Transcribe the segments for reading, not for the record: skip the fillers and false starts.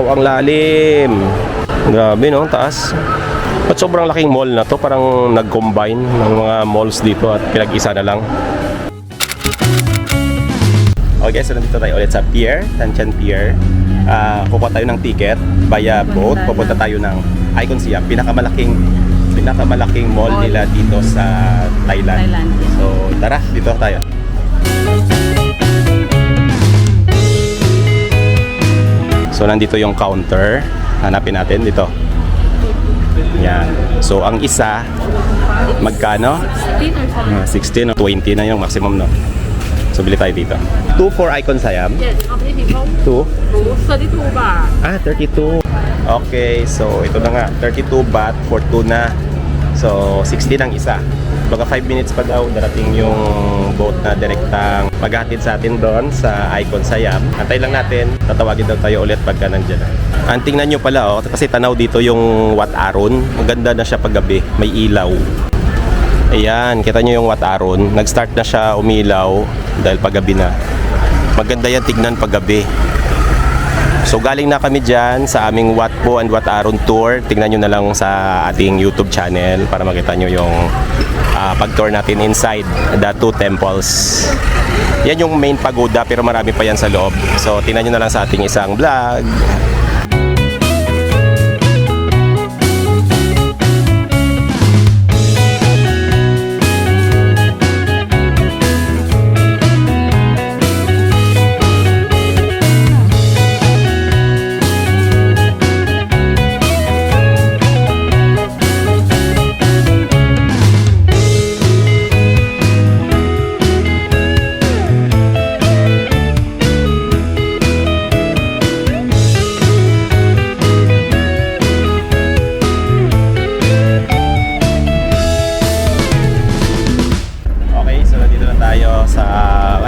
Wow, ang lalim. Grabe no, taas. At sobrang laking mall na to. Parang nag-combine ng mga malls dito at pinag-isa na lang. Okay, so nandito tayo ulit sa pier, Tanchan Pier. Kukuha tayo ng ticket via boat. Pupunta tayo ng Icon Siam, pinakamalaking mall nila dito sa Thailand. So tara, dito tayo. So nandito yung counter. Hanapin natin dito. Yan. So ang isa magkano? 16 or 20 na yung maximum, no? So bili tayo dito. 2 for Icon Siam. Yes, how many people? 2. 32 baht. 32. Okay, so ito na nga, 32 baht for 2 na. So 16 ang isa. Baga 5 minutes pa daw darating yung boat na direktang maghatid sa atin doon sa Icon Siam. Antay lang natin, tatawagin daw tayo ulit pagka nandiyan na. Ang tingnan nyo pala, oh, kasi tanaw dito yung Wat Arun. Maganda na siya paggabi, may ilaw. Ayan, kita nyo yung Wat Arun. Nag-start na siya umilaw dahil paggabi na. Maganda yan tignan paggabi. So galing na kami dyan sa aming Wat Po and Wat Arun tour. Tignan nyo na lang sa ating YouTube channel para makita nyo yung pag-tour natin inside the 2 temples. Yan yung main pagoda pero marami pa yan sa loob. So tignan nyo na lang sa ating isang vlog.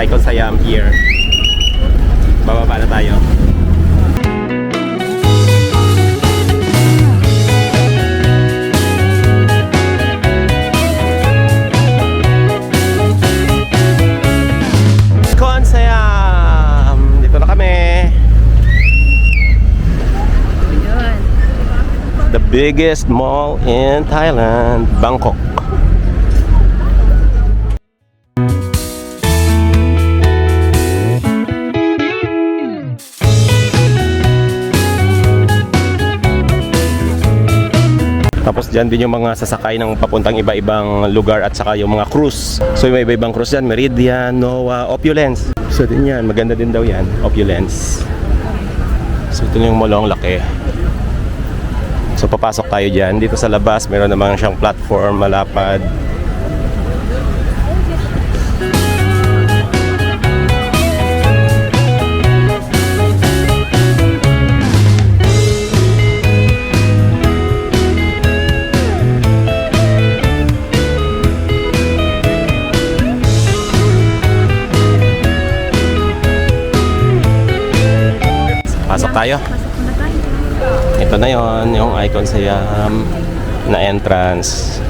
Icon Siam here. Bababa na tayo. Icon Siam! Dito na kami. The biggest mall in Thailand, Bangkok. Tapos dyan din yung mga sasakay ng papuntang iba-ibang lugar at saka yung mga cruise. So yung iba-ibang cruise dyan, Meridian, Noah, Opulence. So din yan, maganda din daw yan, Opulence. So ito yung molong laki. So papasok tayo dyan. Dito sa labas, meron naman siyang platform, malapad. Pasok tayo. Ito na yon, yung Icon Siam na entrance.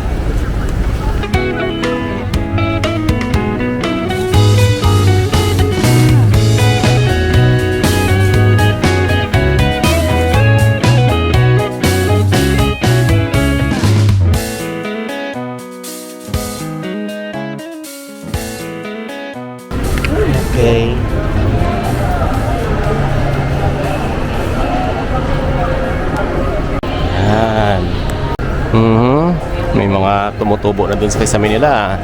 Okay. May mga tumutubo na dun sa kisame nila.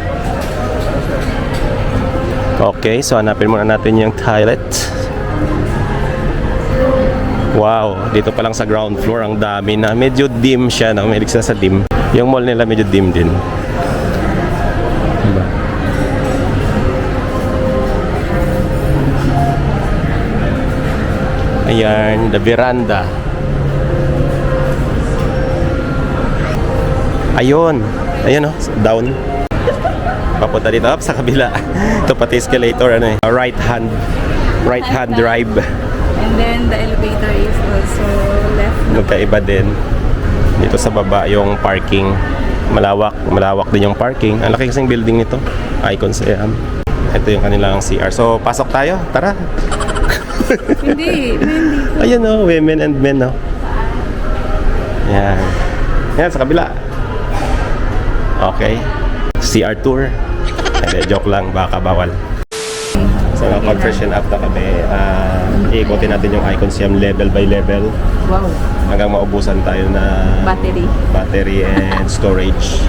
Okay, so hanapin muna natin yung toilet. Wow, dito pa lang sa ground floor ang dami na. Medyo dim siya, no? May sa dim. Yung mall nila medyo dim din. Diba? Ayan, the veranda. Ayun, ayun, oh, down. Papunta dito up sa kabila. Ito pati escalator, ano eh, right hand drive. And then the elevator is also left. Magkaiba din. Dito sa baba yung parking. Malawak din yung parking. Ang laki kasing building nito. Icon Siam. Ito yung kanilang CR. So pasok tayo, tara. Hindi. Ayan o, women and men o. Yan. Yan, sa kabila. Okay. CR tour. Hindi, joke lang, baka bawal. So, pag-freshen up na kami, iikotin natin yung Icon level by level Wow. hanggang maubusan tayo na battery and storage.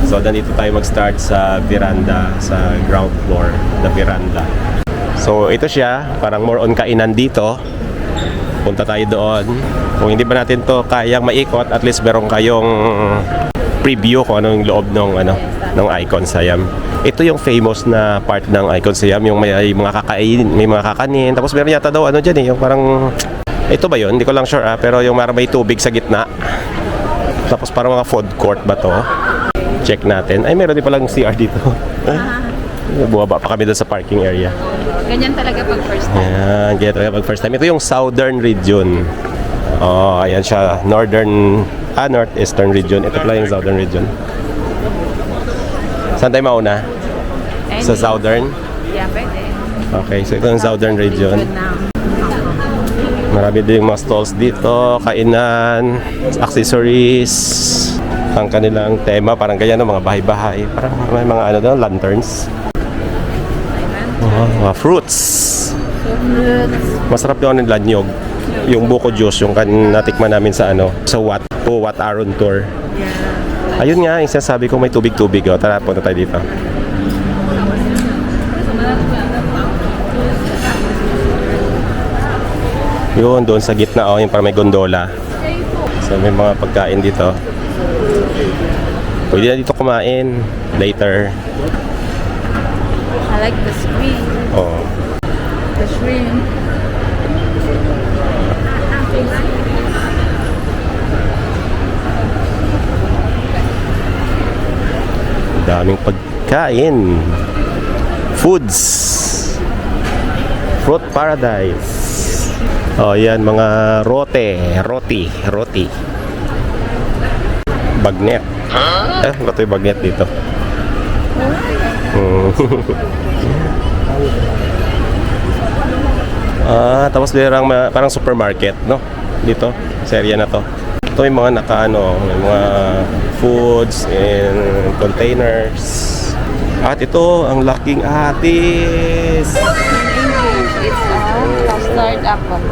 So, nandito tayo mag-start sa veranda, sa ground floor na veranda. So, ito siya, parang more on kainan dito. Punta tayo doon. Kung hindi ba natin to kayang maikot, at least meron kayong preview kung ano yung loob ng Icon Siam. Ito yung famous na part ng Icon Siam, yung may mga kakanin, tapos meron yata daw diyan yung parang ito ba yun? Hindi ko lang sure pero yung may tubig sa gitna. Tapos parang mga food court ba to? Check natin. Ay, meron din palang CR dito. Buwaba pa kami doon sa parking area. Ganyan talaga pag first time. Ayan, ganyan talaga pag first time. Ito yung Southern Region. Oh, ayan siya. Northeastern Region. Ito pala yung Southern Region. Saan tayo mauna? Sa Southern? Yeah, pwede. Okay, so ito yung Southern Region. Marami din mga stalls dito, kainan, accessories. Ang kanilang tema, parang ganyan, mga bahay-bahay. Parang may mga lanterns. Mga fruits. Masarap yung lanyog. Yung buko juice, yung natikman namin sa Wat Aron Tour. Ayun nga, yung sinasabi ko may tubig-tubig. Tara, punta tayo dito. Yun, doon sa gitna, yung parang may gondola. So, may mga pagkain dito. Pwede na dito kumain later. I like the screen. Oh. The shrimp. Daming pagkain. Foods. Fruit Paradise. Oh, yan mga roti. Bagnet. Ba't yung bagnet dito? Tapos parang supermarket, no? Dito, sa area na to. Ito yung mga may mga foods and containers. At ito, ang laking atis. It's custard apple.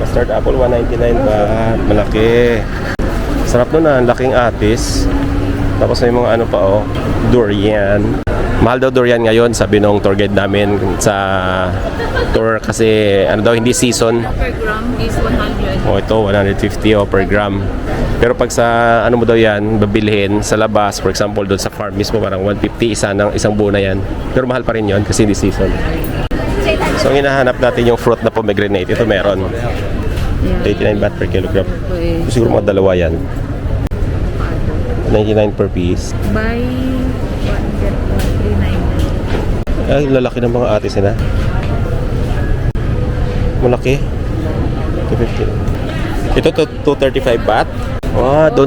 Custard apple, 199 baht. Malaki. Sarap nun ang laking atis. Tapos may mga durian. Mahal daw durian ngayon, sabi nung tour guide namin sa tour kasi hindi season. Per gram is 100. Ito 150 per gram. Pero pag sa mo daw yan, babilhin sa labas, for example doon sa farm mismo parang 150 isang buo na yan. Pero mahal pa rin yon kasi hindi season. So ang hinahanap natin yung fruit na pomegranate. Ito meron. 89 baht per kilogram. Siguro mga dalawa yan. 99 per piece. Buy one get one, 399. Ay, lalaki ng mga atis na. Malaki. 250. Ito 235 baht. Doon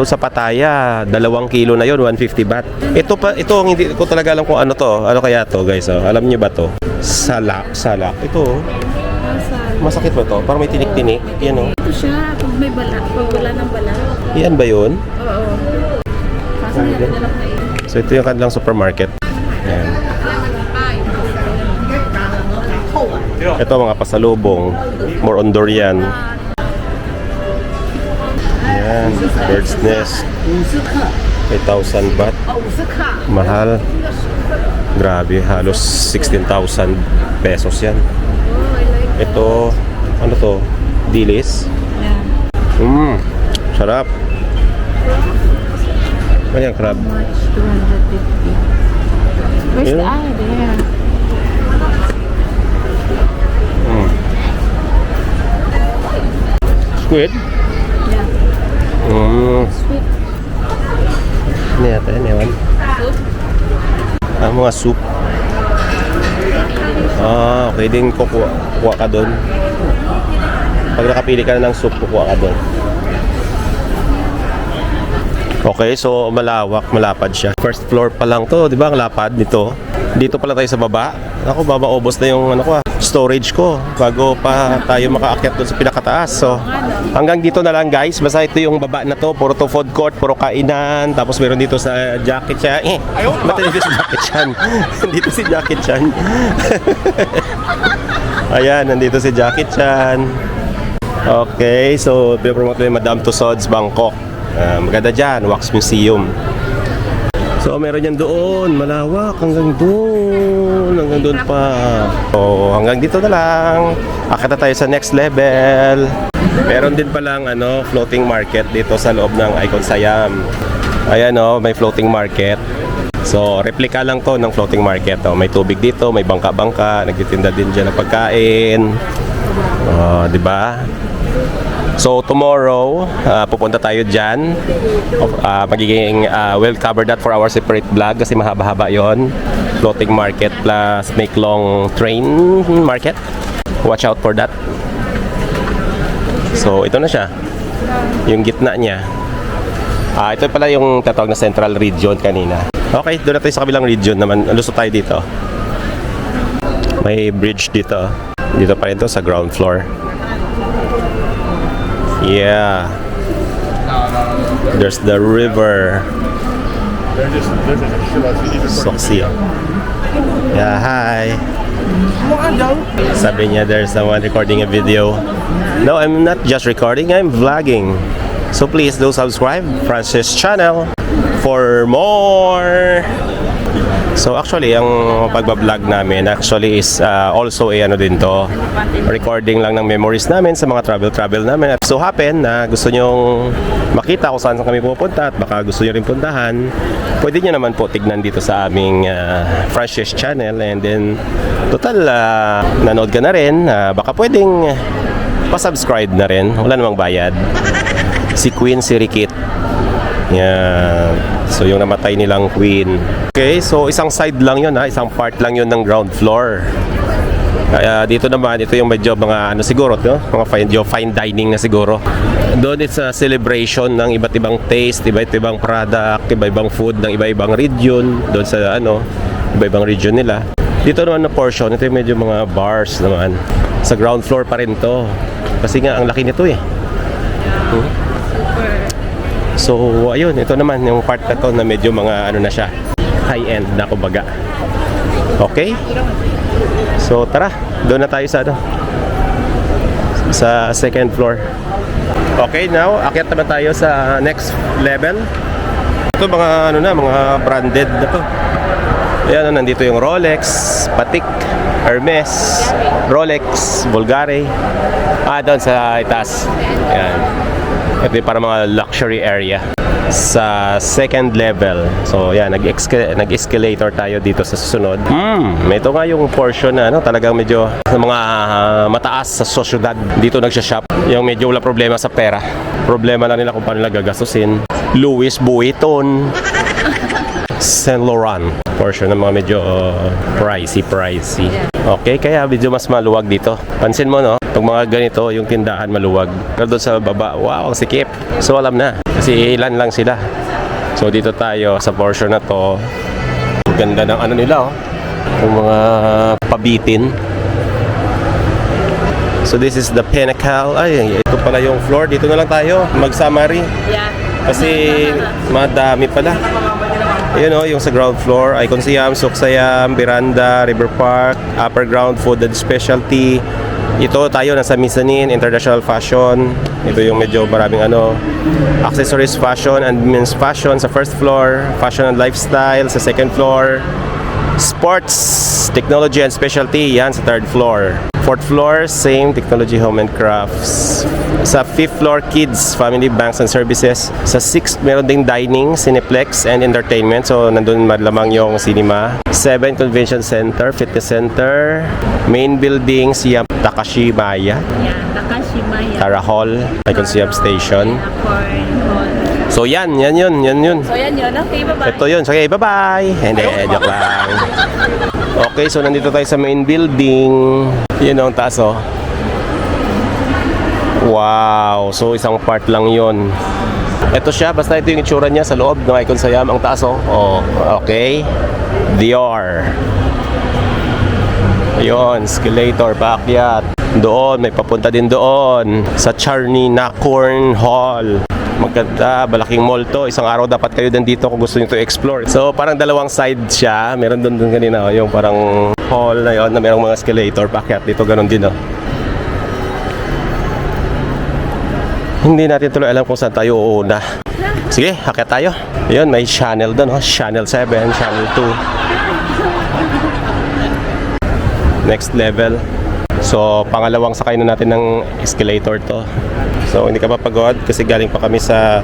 sa Pattaya, 2 kilo na yon, 150 baht. Ito ang hindi ko talaga alam kung ano to. Ano kaya to, guys? Alam niyo ba to? Salak. Ito. Masakit ba to? Parang may tinik-tinik. Yan Ito siya, pag may bala, pag wala ng bala. Yan ba yun? Oo. Kaso nilalak na ito. So ito yung kanilang supermarket. Yan. Ito mga pasalubong. More on durian. Yan. Bird's nest. 8,000 baht. Mahal. Grabe. Halos 16,000 pesos yan. Ito, ano to? Dilis? Yeah. Sarap. Ayan, crab. Much? 250. Where's the eye? There. Squid? Yeah. Sweet. Ano yata yan, ewan? Soup? Mga soup. Okay din kukuha ka doon. Pag nakapili ka na ng soup, kukuha ka doon. Okay, so malapad siya. First floor pa lang to, di ba? Ang lapad nito. Dito pala tayo sa baba. Ako, ubos na yung storage ko bago pa tayo makaakyat doon sa pinakataas. So, hanggang dito na lang guys. Basta ito yung baba na to. Puro to food court, puro kainan. Tapos meron dito sa Jackie Chan. Ba't dito si Jackie Chan? Dito si Jackie Chan. Ayan, nandito si Jackie Chan. Okay, so pinapromote na yung Madame Tussauds Bangkok. Maganda dyan, Wax Museum. So meron yan doon, malawak hanggang doon pa. So hanggang dito na lang. Akit na tayo sa next level. Meron din palang floating market dito sa loob ng Icon Siam. Ayan may floating market. So replika lang to ng floating market. May tubig dito, may bangka-bangka, nagtitinda din diyan ng pagkain. Di ba? So tomorrow, pupunta tayo dyan. We'll cover that for our separate vlog kasi mahaba-haba yon. Floating market plus make-long train market. Watch out for that. So ito na siya. Yung gitna niya. Ito pala yung tatawag na Central Region kanina. Okay, doon na tayo sa kabilang region naman. Lusot tayo dito. May bridge dito. Dito pa rin to sa ground floor. Yeah. There's the river. Soxy. Yeah, hi. Sabi niya there's someone recording a video. No, I'm not just recording, I'm vlogging. So please do subscribe Francis channel for more. So actually, ang pagbablog namin actually is also din to. Recording lang ng memories namin sa mga travel namin. At so happen na gusto nyong makita kung saan kami pupunta at baka gusto nyo rin puntahan, pwede nyo naman po tignan dito sa aming Francis channel. And then, total, nanood ka na rin. Baka pwedeng pa-subscribe na rin. Wala namang bayad. Si Queen Sirikit. Yan. So yung namatay nilang queen. Okay, so isang side lang yun isang part lang yun ng ground floor. Kaya dito naman, ito yung medyo mga siguro, mga fine dining na siguro. Doon it's a celebration ng iba't ibang taste, iba't ibang product, iba-ibang food ng iba-ibang region. Doon sa iba-ibang region nila. Dito naman na portion, ito yung medyo mga bars naman. Sa ground floor pa rin to. Kasi nga, ang laki nito So, ayun, ito naman yung part na to na medyo mga na siya, high-end na kumbaga. Okay? So, tara, doon na tayo sa second floor. Okay, now, akyat naman tayo sa next level. Ito mga mga branded na to. Ayan, nandito yung Rolex, Patek, Hermes, Rolex, Bulgari. Doon sa itaas. Ayan. Ito yung para mga luxury area sa second level. So yan, nag-escalator tayo dito sa susunod. Ito nga yung portion na talagang medyo mga mataas sa sosyedad dito nagsha-shop. Yung medyo wala problema sa pera. Problema lang nila kung paano nila gagastusin. Louis Vuitton, Saint Laurent. Portion ng mga medyo pricey. Okay, kaya medyo mas maluwag dito. Pansin mo pag mga ganito, yung tindahan maluwag. Pero doon sa baba, wow, ang sikip. So alam na, kasi ilan lang sila. So dito tayo sa portion na to. Ganda ng nila yung mga pabitin. So this is the pinnacle. Ay, ito pala yung floor. Dito na lang tayo mag-summary. Yeah. Kasi madami pala. Ayun yung sa ground floor, Icon Siam, Sok Siam, Miranda, River Park, Upper Ground, Food and Specialty. Ito tayo nasa Mezzanine, International Fashion. Ito yung medyo maraming accessories fashion and men's fashion sa first floor, fashion and lifestyle sa second floor, sports, technology and specialty yan sa third floor. Fourth floor, same technology, home and crafts. Sa fifth floor, kids, family, banks and services. Sa sixth, meron ding dining, cineplex and entertainment. So nandun malamang yung cinema. 7, convention center, fitness center. Main building, Siam Takashimaya. Yeah, Takashimaya. Tara Hall, Icon Siam Station. So yan yun. So yan yun. Okay, bye-bye. Ito yun. Okay, bye-bye. Hindi, joke lang. Okay, so nandito tayo sa main building. Yun ang taas Wow, so isang part lang yun. Ito siya, basta ito yung itsura niya sa loob ng Icon Siam. Ang taas oh. Oh, okay. Dior. Ayun, escalator, paakyat. Doon, may papunta din doon sa Charny Nacorn Hall. Maganda, malaking mall to. Isang araw dapat kayo dito kung gusto niyo to explore. So, parang dalawang side siya. Meron doon kanina, yung parang hall na yon na merong mga escalator, paakyat dito, ganun din oh. Hindi natin tuloy alam kung saan tayo uuna. Sige, akyat tayo. Ayun, may channel doon, oh. Channel 7, Channel 2. Next level. So, pangalawang sakay na natin ng escalator to. So, hindi ka mapagod kasi galing pa kami sa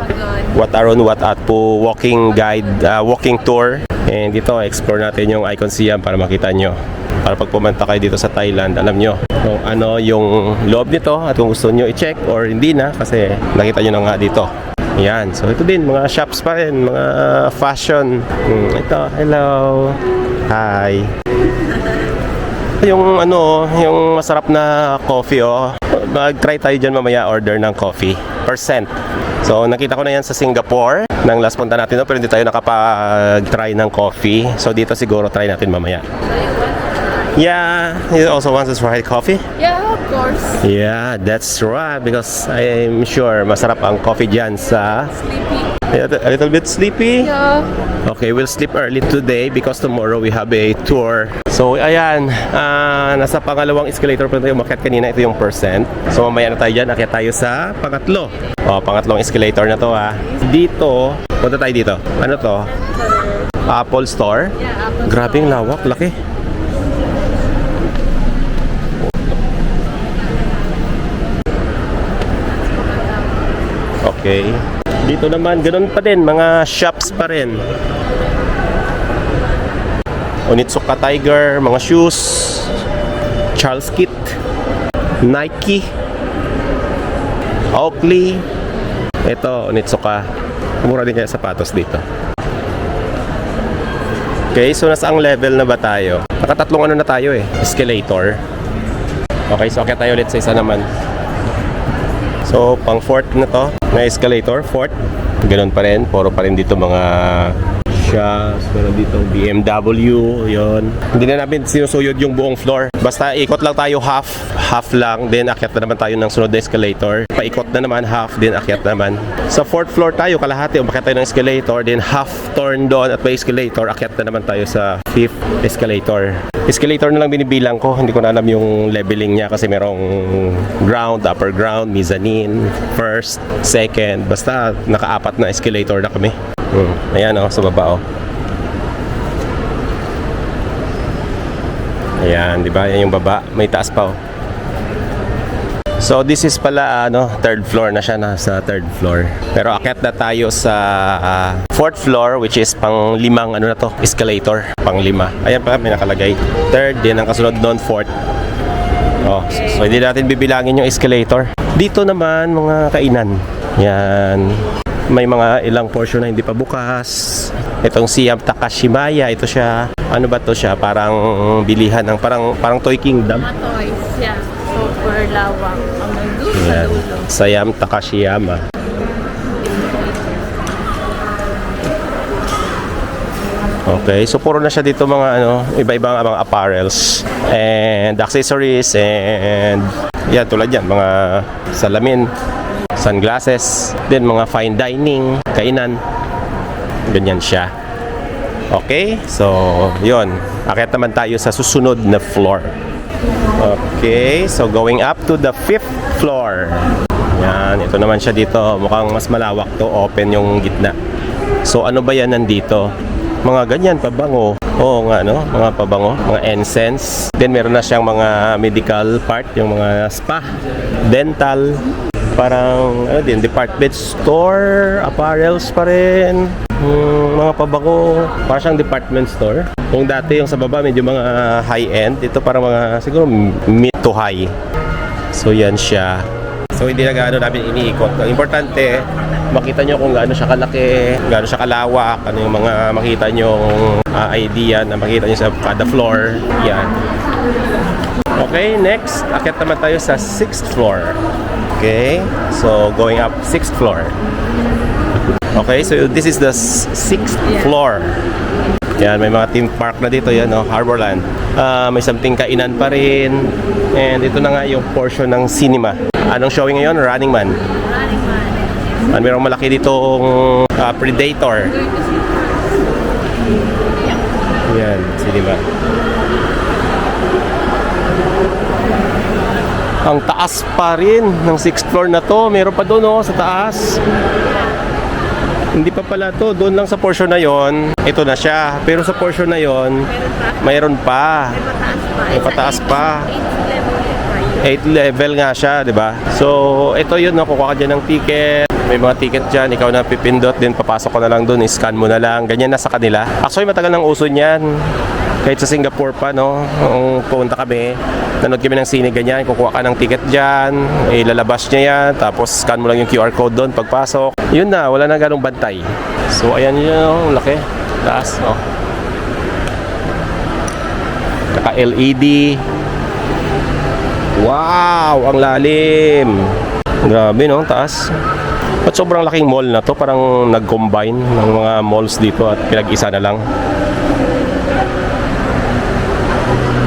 Wat Arun Wat Atpu walking guide, walking tour. And dito, explore natin yung Icon Siam para makita nyo. Para pag pumunta kayo dito sa Thailand, alam nyo kung ano yung loob nito at kung gusto nyo i-check or hindi na kasi nakita nyo na nga dito. Yan. So, ito din, mga shops pa rin, mga fashion. Ito, hello. Hi. Yung ano, yung masarap na coffee oh. Mag-try tayo dyan mamaya order ng coffee. %. So nakita ko na yan sa Singapore nang last punta natin pero hindi tayo nakapag-try ng coffee. So dito siguro try natin mamaya. Yeah, you also want to try coffee? Yeah, of course. Yeah, that's right because I'm sure masarap ang coffee dyan sa Sleepy. a little bit sleepy. Yeah. Okay, we'll sleep early today because tomorrow we have a tour. So, ayan, nasa pangalawang escalator pa tayo umakyat kanina. Ito yung %. So, mamaya na tayo dyan. Akyat tayo sa pangatlo. O, pangatlong escalator na to ha. Dito, punta tayo dito. Ano to? Apple Store. Yeah, Apple Grabing lawak, laki. Okay. Dito naman, ganun pa din, mga shops pa rin. Onitsuka Tiger, mga shoes, Charles Kit, Nike, Oakley. Ito, Onitsuka. Mura din kaya sapatos dito. Okay, so nasa ang level na ba tayo? Nakatatlong ano na tayo eh, escalator. Okay, so akyat tayo ulit sa isa naman. So, pang fourth na to, na escalator, fourth. Ganun pa rin, puro pa rin dito mga shops, meron dito BMW, yon. Hindi na namin sinusuyod yung buong floor. Basta ikot lang tayo half lang, then akyat na naman tayo ng sunod na escalator. Paikot na naman, half, then akyat naman. Sa fourth floor tayo, kalahati, umakyat tayo ng escalator, then half turn doon at may escalator, akyat na naman tayo sa fifth escalator. Escalator na lang binibilang ko, hindi ko na alam yung leveling niya kasi merong ground, upper ground, mezzanine, first, second, basta nakaapat na escalator na kami. Ayan oh, sa baba oh. Ayan, di ba? Yan yung baba, may taas pa oh. So this is pala third floor na siya, nasa third floor. Pero akyat na tayo sa fourth floor which is pang limang na to, escalator, pang lima. Ayan pa may nakalagay. Third, din ang kasunod doon, fourth. Oh, so hindi natin bibilangin yung escalator. Dito naman mga kainan. Yan. May mga ilang portion na hindi pa bukas. Itong Siam Takashimaya, ito siya. Ano ba to siya? Parang bilihan ng parang Toy Kingdom. Mga toys, yeah. Super lawak. Ang nandun sa Yan. dulo. Siam Takashiyama. Okay, so puro na siya dito mga iba-ibang mga apparels and accessories and yan tulad yan, mga salamin, sunglasses, then mga fine dining, kainan. Ganyan siya. Okay, so yun. Akyat naman tayo sa susunod na floor. Okay, so going up to the fifth floor. Yan, ito naman siya dito. Mukhang mas malawak to, open yung gitna. So ano ba yan nandito? Mga ganyan, pabango. Oo nga, no? Mga pabango, mga incense. Then meron na siyang mga medical part, yung mga spa, dental, parang din, department store, apparels pa rin. Mga pabango, parang siyang department store. Kung dati yung sa baba medyo mga high-end, ito parang mga siguro mid to high. So yan siya. So hindi na gaano namin iniikot. Ang importante, makita nyo kung gaano siya kalaki, gaano siya kalawak, ano yung mga makita nyo idea na makita nyo sa kada floor. Yan. Okay, next, akit naman tayo sa 6th floor. Okay, so going up 6th floor. Okay, so this is the sixth floor. Yan, may mga theme park na dito, yan, no? Harborland. May something kainan pa rin. And ito na nga yung portion ng cinema. Anong showing ngayon? Running Man. Mayroong malaki ditong Predator. Yan, cinema. Ang taas pa rin ng 6th floor na to. Meron pa doon, oh, sa taas. Hindi pa pala to. Doon lang sa portion na yon. Ito na siya. Pero sa portion na yon, mayroon pa. May pataas pa. 8th level nga siya, di ba? So, ito yun, no? Kukuha ka dyan ng ticket. May mga ticket dyan. Ikaw na pipindot din. Papasok ka na lang doon. I-scan mo na lang. Ganyan na sa kanila. Actually, matagal ng uso niyan. Kahit sa Singapore pa, no? Kung pumunta kami, nanood kami ng sine, ganyan. Kukuha ka ng ticket dyan. Ilalabas niya yan. Tapos, scan mo lang yung QR code doon pagpasok. Yun na. Wala na ganong bantay. So, ayan yun. Laki. Taas, oh. Naka-LED. Wow! Ang lalim! Grabe, no? Taas. At sobrang laking mall na to. Parang nag-combine ng mga malls dito at pinag-isa na lang.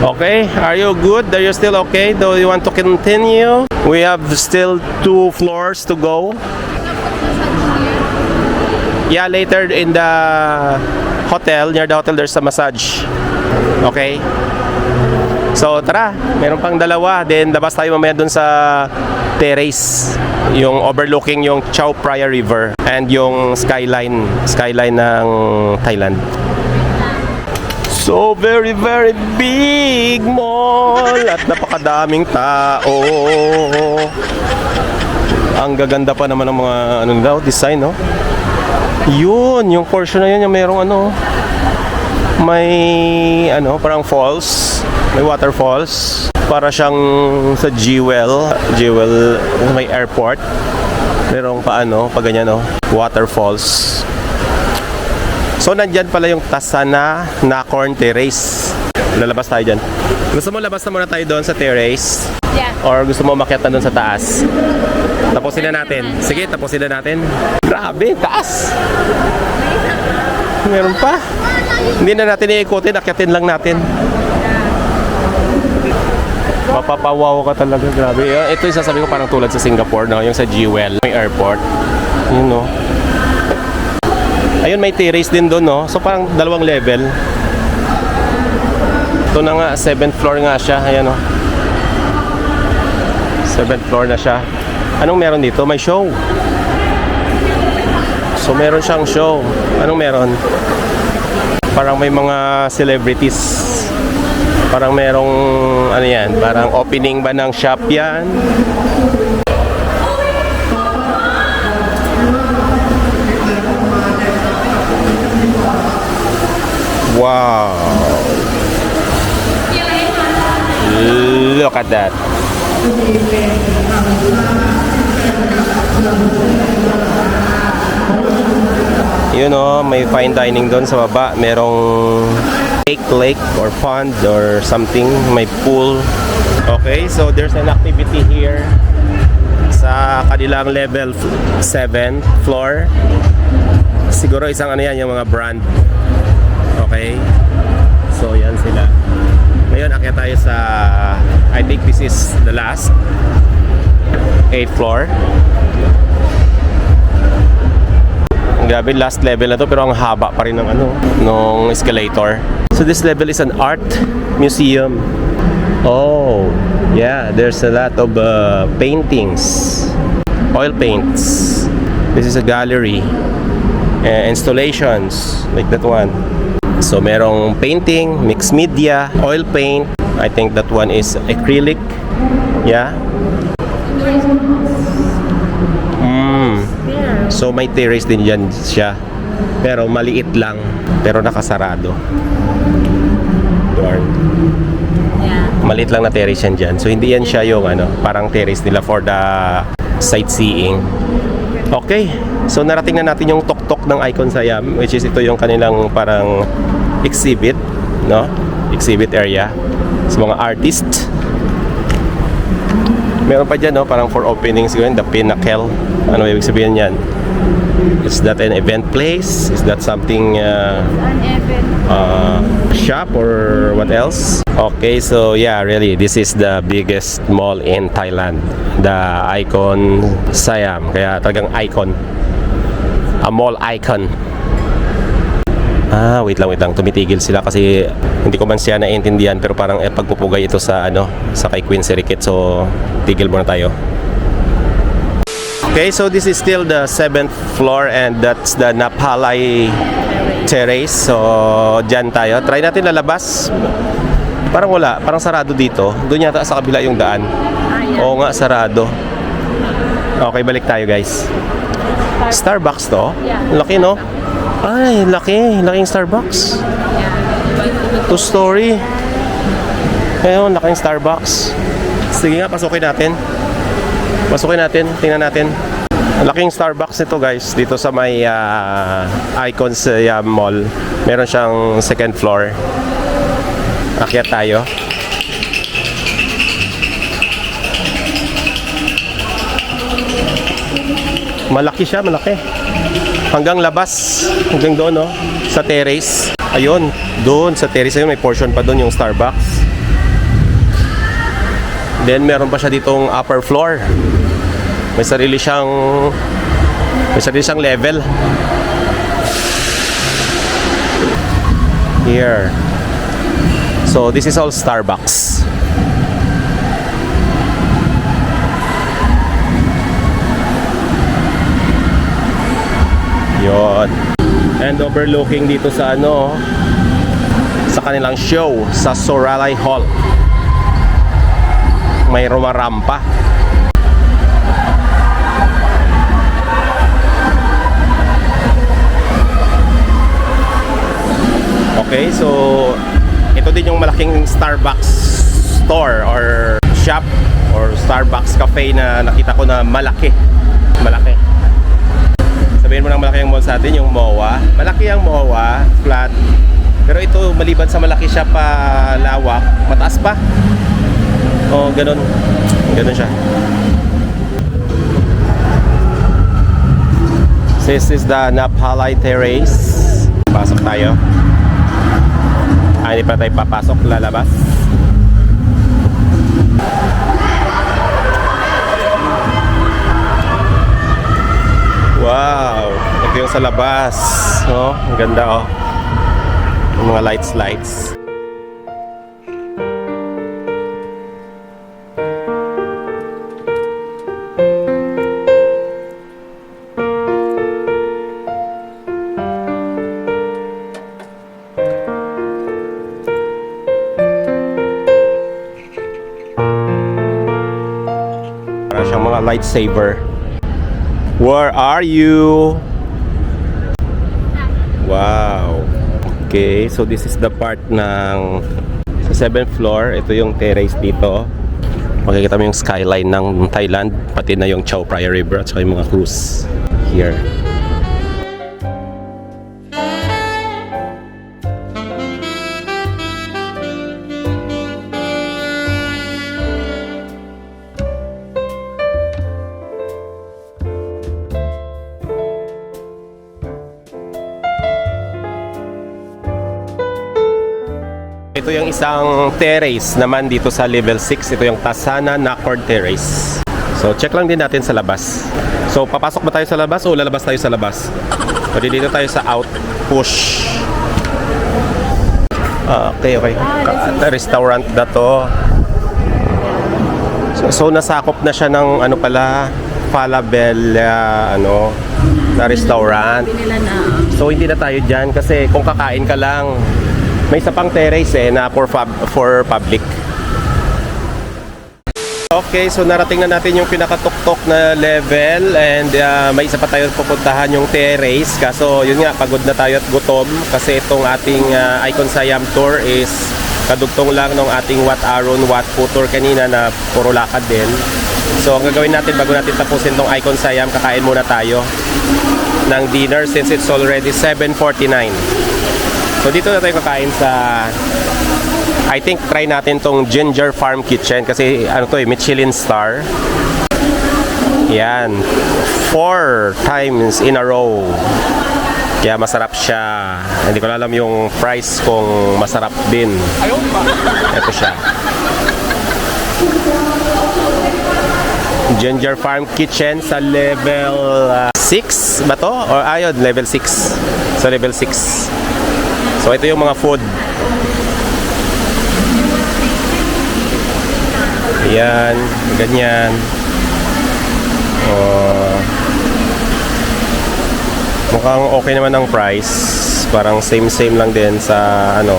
Okay, are you good? Are you still okay? Do you want to continue? We have still 2 floors to go. Yeah, later in the hotel, near the hotel, there's a massage. Okay? So, tara. Meron pang dalawa. Then, labas tayo mamaya dun sa terrace. Yung overlooking yung Chao Phraya River. And yung skyline ng Thailand. So, very, very big mall at napakadaming tao. Ang gaganda pa naman ng mga design, no? Yun, yung portion na yun, yung merong may parang falls, may waterfalls. Para siyang sa Jewel, may airport. Merong pa ganyan, no? Waterfalls. So, nandyan pala yung Tasana Nakorn Terrace. Lalabas tayo dyan. Gusto mo labas na muna tayo doon sa terrace? Yeah. Or gusto mo umakyat na doon sa taas? Tapusin na natin. Sige, tapusin na natin. Grabe, taas! Meron pa. Hindi na natin iikutin, akyatin lang natin. Mapapawaw ka talaga, grabe. Ito yung sasabi ko parang tulad sa Singapore, no? Yung sa Jewel, may airport. Yun, no? Ayun, may terrace din doon, no? So, parang 2 level. Ito na nga, 7th floor nga siya. Ayan, no? 7th floor na siya. Anong meron dito? May show. So, meron siyang show. Anong meron? Parang may mga celebrities. Parang merong, yan? Parang opening ba ng shop yan? Wow! Look at that! You know, may fine dining doon sa baba. Merong lake or pond or something. May pool. Okay, so there's an activity here sa kanilang level 7 floor. Siguro isang yung mga brand. Okay. So, yan sila. Ngayon, akyat tayo sa I think this is the last 8th floor. Grabe, last level na to pero ang haba pa rin ng nung escalator. So, this level is an art museum. Oh, yeah. There's a lot of paintings. Oil paints. This is a gallery. Installations like that one. So merong painting, mixed media, oil paint. I think that one is acrylic. Yeah. So may terrace din dyan siya. Pero maliit lang. Pero nakasarado. Darn. Yeah. Maliit lang na terrace yan dyan. So hindi yan siya yung parang terrace nila for the sightseeing. Okay. So narating na natin yung tuktok ng Icon Siam, which is ito yung kanilang parang exhibit, no? Exhibit area sa mga artist. Meron pa dyan, no? Parang for openings yun, the Pinnacle. Ano ibig sabihin yan? Is that an event place? Is that something An event. shop or what else? Okay, so yeah, really, this is the biggest mall in Thailand. The Icon Siam. Kaya talagang icon. A mall icon. Wait lang. Tumitigil sila kasi hindi ko man siya naiintindihan pero parang pagpupugay ito sa sa kay Queen Sirikit. So, tigil muna tayo. Okay, so this is still the 7th floor and that's the Naphalai Terrace. So, dyan tayo. Try natin lalabas. Parang wala. Parang sarado dito. Doon yata sa kabila yung daan. Oo nga, sarado. Okay, balik tayo guys. Starbucks to? Yeah. Laki, no? Ay, laki. Laking Starbucks. 2-story. Ayun, laking Starbucks. Sige nga, pasukin natin. Tingnan natin. Ang laking Starbucks nito guys, dito sa may Icon Siam Mall. Meron siyang 2nd floor. Akyat tayo. Malaki siya, malaki. Hanggang labas, hanggang doon, no? Sa terrace. Ayun, doon sa terrace ayun, may portion pa doon yung Starbucks. Then meron pa siya ditong upper floor. May sarili siyang level. Here. So this is all Starbucks. Yon. And overlooking dito sa sa kanilang show sa Soralay Hall. May rumarampa. Okay, so ito din yung malaking Starbucks store or shop or Starbucks cafe na nakita ko na malaki. Sabihin mo ng malaki ang mall sa atin, yung MOA. Malaki ang MOA, flat. Pero ito, maliban sa malaki siya pa lawak, mataas pa. O, ganun. Ganun siya. This is the Naphalai Terrace. Pasok tayo. Hindi pa tayo papasok, lalabas. Wow! Ito yung sa labas. Oh, ang ganda oh. Yung mga lights. Para siyang mga lightsaber. Where are you? Wow. Okay, so this is the part ng sa 7th floor. Ito yung terrace dito. Makikita mo yung skyline ng Thailand, pati na yung Chao Phraya River at saka yung mga cruise here. Ito yung isang terrace naman dito sa level 6. Ito yung Tasana Nakord Terrace. So check lang din natin sa labas. So papasok ba tayo sa labas o lalabas tayo sa labas? Pwede dito tayo sa out push. Okay. Restaurant na to. So nasakop na siya ng Falabel na restaurant. So hindi na tayo dyan kasi kung kakain ka lang, may isa pang terrace na for public. Okay, so narating na natin yung pinakatuktok na level and may isa pa tayo pupuntahan yung terrace. Kaso yun nga, pagod na tayo at gutom kasi itong ating Icon Siam tour is kadugtong lang ng ating Wat Arun, Wat Phu tour kanina na puro lakad din. So ang gagawin natin bago natin tapusin tong Icon Siam, kakain muna tayo ng dinner since it's already 7:49. So dito na tayo kakain sa, I think try natin tong Ginger Farm Kitchen kasi ano to Michelin star. Yan. 4 times in a row. Kaya masarap siya. Hindi ko alam yung price kung masarap din. Ito siya. Ginger Farm Kitchen sa level 6 ba to? Or ayun, level 6. So level 6. So ito yung mga food. Yan, ganyan. Mukhang okay naman ang price. Parang same lang din sa ano,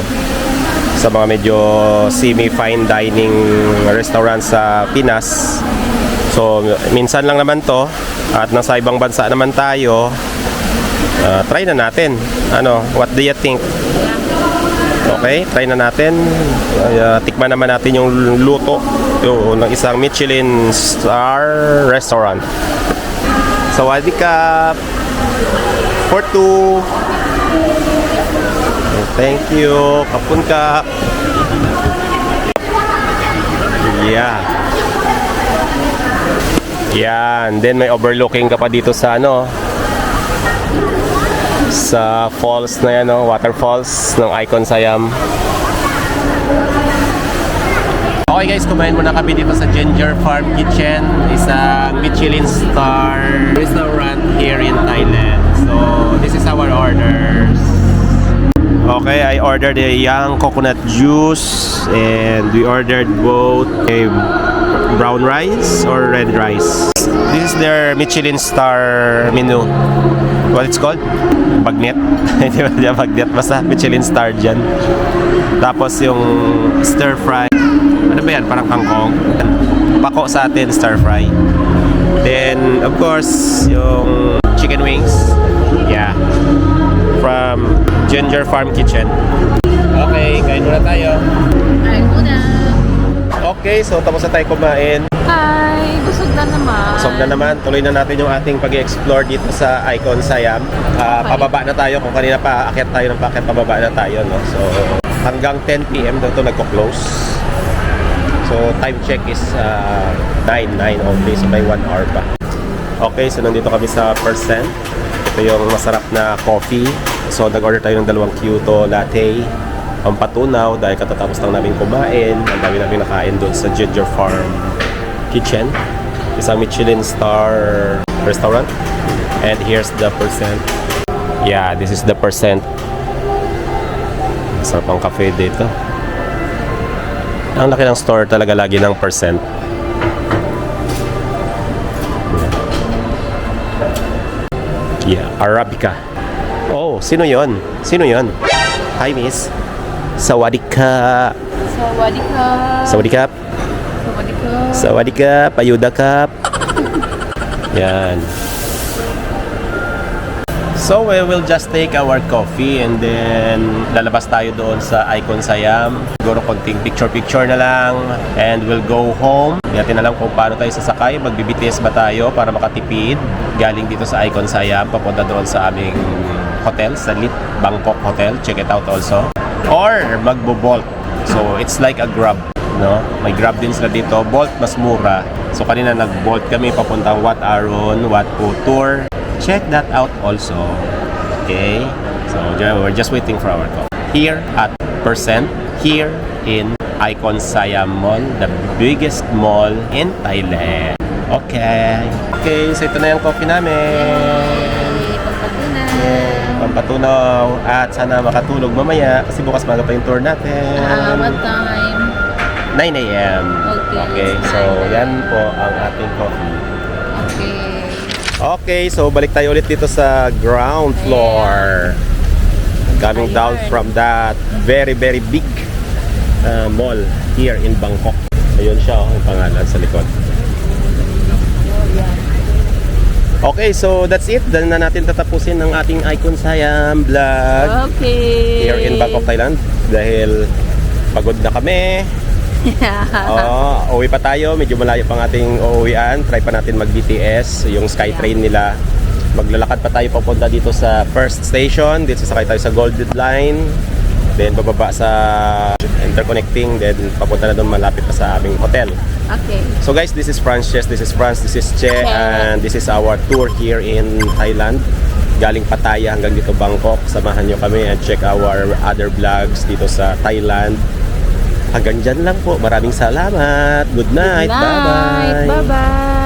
sa mga medyo semi-fine dining restaurant sa Pinas. So minsan lang naman to at nasa ibang bansa naman tayo. Try na natin. Ano, what do you think? Okay, try na natin. Tikman naman natin yung luto ng isang Michelin star restaurant. Sawadee ka for 2. Thank you. Kapun ka. Yeah. Yan. Then may overlooking ka pa dito sa ano, sa falls na yan, no? Waterfalls ng Icon Siam. Okay guys, kumain muna kami dito sa Ginger Farm Kitchen, isang Michelin star restaurant here in Thailand. So this is our orders. Okay, I ordered a young coconut juice and we ordered both a brown rice or red rice. This is their Michelin star menu. What it's called? Bagnet. Hindi ba niya bagnet? Basta Michelin star dyan. Tapos yung stir fry. Ano ba yan? Parang kangkong. Pako sa atin, stir fry. Then, of course, yung chicken wings. Yeah. From Ginger Farm Kitchen. Okay, kain muna tayo. Kain muna. Okay, so tapos na tayo kumain. Hi! Busog na naman. Busog na naman. Tuloy na natin yung ating pag-explore dito sa Icon Siam. Pababa na tayo. Kung kanina pa akyat tayo ng pakyat, pababa na tayo. No? So, hanggang 10 p.m. daw ito nagko-close. So, time check is 9 only. So, may 1 hour pa. Okay, so nandito kami sa Percent. Ito yung masarap na coffee. So, nag-order tayo ng 2 Kyoto latte. Ang patunaw dahil katatapos lang namin kumain. Ang dami namin nakain doon sa Ginger Farm Kitchen. Isang Michelin star restaurant. And here's the Percent. Yeah, this is the Percent. Masarap ang cafe dito. Ang laki ng store talaga lagi ng Percent. Yeah, Arabica. Oh, sino yon? Sino yon? Hi, miss. Sawadee ka. Sawadee ka. Sawadee ka. Sawadee ka. Sawadee ka. Payuda ka. Yan. So we will just take our coffee and then lalabas tayo doon sa Icon Siam. Siguro konting picture-picture na lang and we'll go home. Hindi natin alam kung paano tayo sasakay. Mag-BTS ba tayo para makatipid? Galing dito sa Icon Siam, papunta doon sa aming hotel, sa Lit Bangkok Hotel. Check it out also. Or magbo-Bolt. So it's like a Grab, no? May Grab din sila dito. Bolt mas mura. So kanina nag-Bolt kami papuntang Wat Arun, Wat Phu Tour. Check that out also. Okay? So we're just waiting for our call. Here at Percent, here in Icon Siam Mall, the biggest mall in Thailand. Okay. Okay, so ito na yung coffee namin. Pampatunaw at sana makatulog mamaya kasi bukas maga pa yung tour natin. What time? 9 a.m. Okay, so yan po ang ating coffee. Okay. Okay, so balik tayo ulit dito sa ground floor. Coming down from that very big mall here in Bangkok. Ayun siya, ang pangalan sa likod. Okay, so that's it. Dahil na natin tatapusin ang ating Icon Siam vlog Okay. here in Bangkok, Thailand. Dahil pagod na kami. Uwi pa tayo. Medyo malayo pang ating uuwian. Try pa natin mag-BTS. Yung Skytrain nila. Maglalakad pa tayo papunta dito sa first station. Dito sasakay tayo sa Golden Line. Then bababa sa interconnecting, then papunta na doon malapit pa sa aming hotel. Okay. So guys, this is Frances, this is Franz, this is Che, and this is our tour here in Thailand. Galing Pattaya hanggang dito Bangkok. Samahan nyo kami and check our other vlogs dito sa Thailand. Hanggang dyan lang po. Maraming salamat. Good night. Bye-bye. Bye-bye.